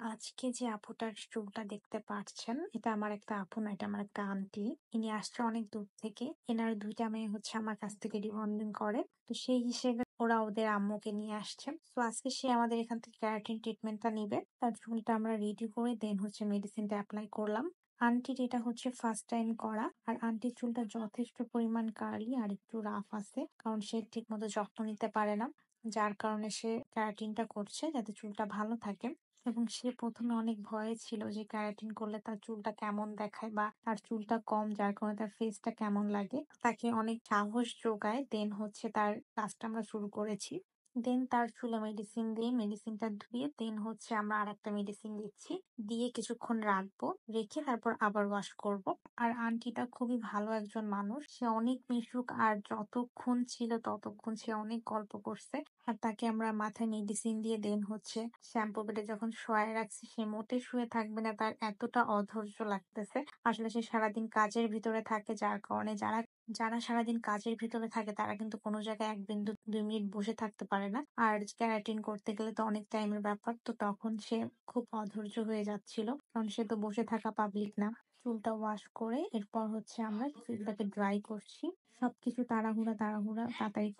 আজকে যে আপুটার চুলটা দেখতে পাচ্ছেন, এটা আমার একটা আপু না, এটা আমার একটা আন্টি। ইনি আসছে অনেক দূর থেকে। এনার ২ টা মেয়ে হচ্ছে আমার কাছ থেকে রিবন্ডিং করে। তো সেই হিসেবে ওরা ওদের আম্মুকে নিয়ে আসছে। তো আজকে সে আমাদের এখান থেকে কেরাটিন ট্রিটমেন্টটা নিবে। তার চুলটা আমরা রেডি করে দেন হচ্ছে মেডিসিনটা এপ্লাই করলাম। আন্টির এটা হচ্ছে ফার্স্ট টাইম করা। আর আন্টির চুলটা যথেষ্ট পরিমাণ কার্লি আর একটু রাফ আছে। কারণ সে ঠিকমতো যত্ন নিতে পারে না। যার কারণে সে কেরাটিনটা করছে যাতে চুলটা ভালো থাকে। এবং সে ১ম এ অনেক ভয়ে ছিল যে কেরাটিন করলে তার চুলটা কেমন দেখায় বা তার চুলটা কম যার কারণে তার ফেসটা কেমন লাগে। তাকে অনেক সাহস যোগায় দেন হচ্ছে তার কাজটা আমরা শুরু করেছি। দেন তার চুলে মেডিসিন দিয়ে মেডিসিনটা ধুয়ে দেন হচ্ছে আমরা আরেকটা মেডিসিন দিচ্ছি। দিয়ে কিছুক্ষণ রাখবো। রেখে তারপর আবার ওয়াশ করব। আর আন্টিটা খুবই ভালো একজন মানুষ। সে অনেক মিশুক আর যতক্ষণ ছিল ততক্ষণ সে অনেক গল্প করছে। আর তাকে আমরা মাথায় মেডিসিন দিয়ে দেন হচ্ছে শ্যাম্পু বেডে যখন শোয়ায় রাখছি সে মোটেই শুয়ে থাকবে না, তার এতটা অধৈর্য লাগতেছে। আসলে সে সারাদিন কাজের ভিতরে থাকে যার কারণে যারা যারা সারাদিন কাজের ভিতরে থাকে তারা কিন্তু কোনো জায়গায় ১ বিন্দু ২ মিনিট বসে থাকতে পারে না। আর কেরাটিন করতে গেলে তো অনেক টাইমের ব্যাপার। তো তখন সে খুব অধৈর্য হয়ে যাচ্ছিল। কারণ সে তো বসে থাকা পাবলিক না। চুলটা ওয়াশ করে এরপর হচ্ছে আমরা চুলটাকে ড্রাই করছি। সবকিছু তাড়াতাড়ি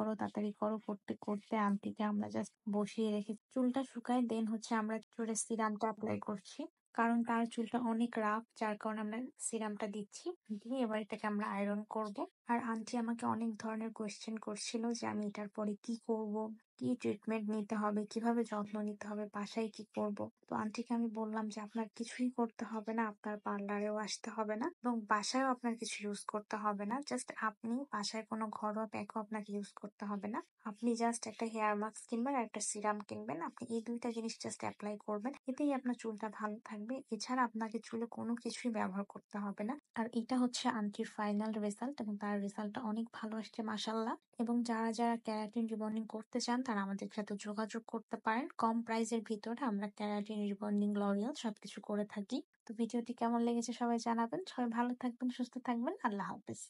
করো করতে করতে আন্টিকে আমরা জাস্ট বসিয়ে রেখে চুলটা শুকায় দেন হচ্ছে আমরা চুলে সিরামটা এপ্লাই করছি। কারণ তার চুলটা অনেক রাফ যার কারণে আমরা সিরামটা দিচ্ছি। দিয়ে এবার এটাকে আমরা আয়রন করব। আর আন্টি আমাকে অনেক ধরনের কোয়েশ্চেন করছিল যে আমি এটার পরে কি করব, কি ট্রিটমেন্ট নিতে হবে, কিভাবে যত্ন নিতে হবে, বাসায় কি করব। তো আন্টিকে আমি বললাম যে আপনার কিছুই করতে হবে না, আপনার পার্লারেও আসতে হবে না এবং বাসায়ও আপনার কিছু ইউজ করতে হবে না। জাস্ট আপনি বাসায় কোনো ঘরোয়া প্যাকও আপনাকে ইউজ করতে হবে না। আপনি জাস্ট একটা হেয়ার মাস্ক কিনবেন আর একটা সিরাম কিনবেন। আপনি এই ২ টা জিনিস জাস্ট এপ্লাই করবেন। এতেই আপনার চুলটা ভালো থাকবে। এছাড়া আপনাকে চুলে কোনো কিছুই ব্যবহার করতে হবে না। আর এটা হচ্ছে আন্টির ফাইনাল রেজাল্ট এবং তার রেজাল্টটা অনেক ভালো আসছে মাশাআল্লাহ। এবং যারা কেরাটিন রিবন্ডিং করতে চান তারা আমাদের সাথে যোগাযোগ করতে পারেন। কম প্রাইসের ভিতরে আমরা কেরাটিন রিবন্ডিং, লরিয়াল সবকিছু করে থাকি। তো ভিডিওটি কেমন লেগেছে সবাই জানাবেন। সবাই ভালো থাকবেন, সুস্থ থাকবেন। আল্লাহ হাফেজ।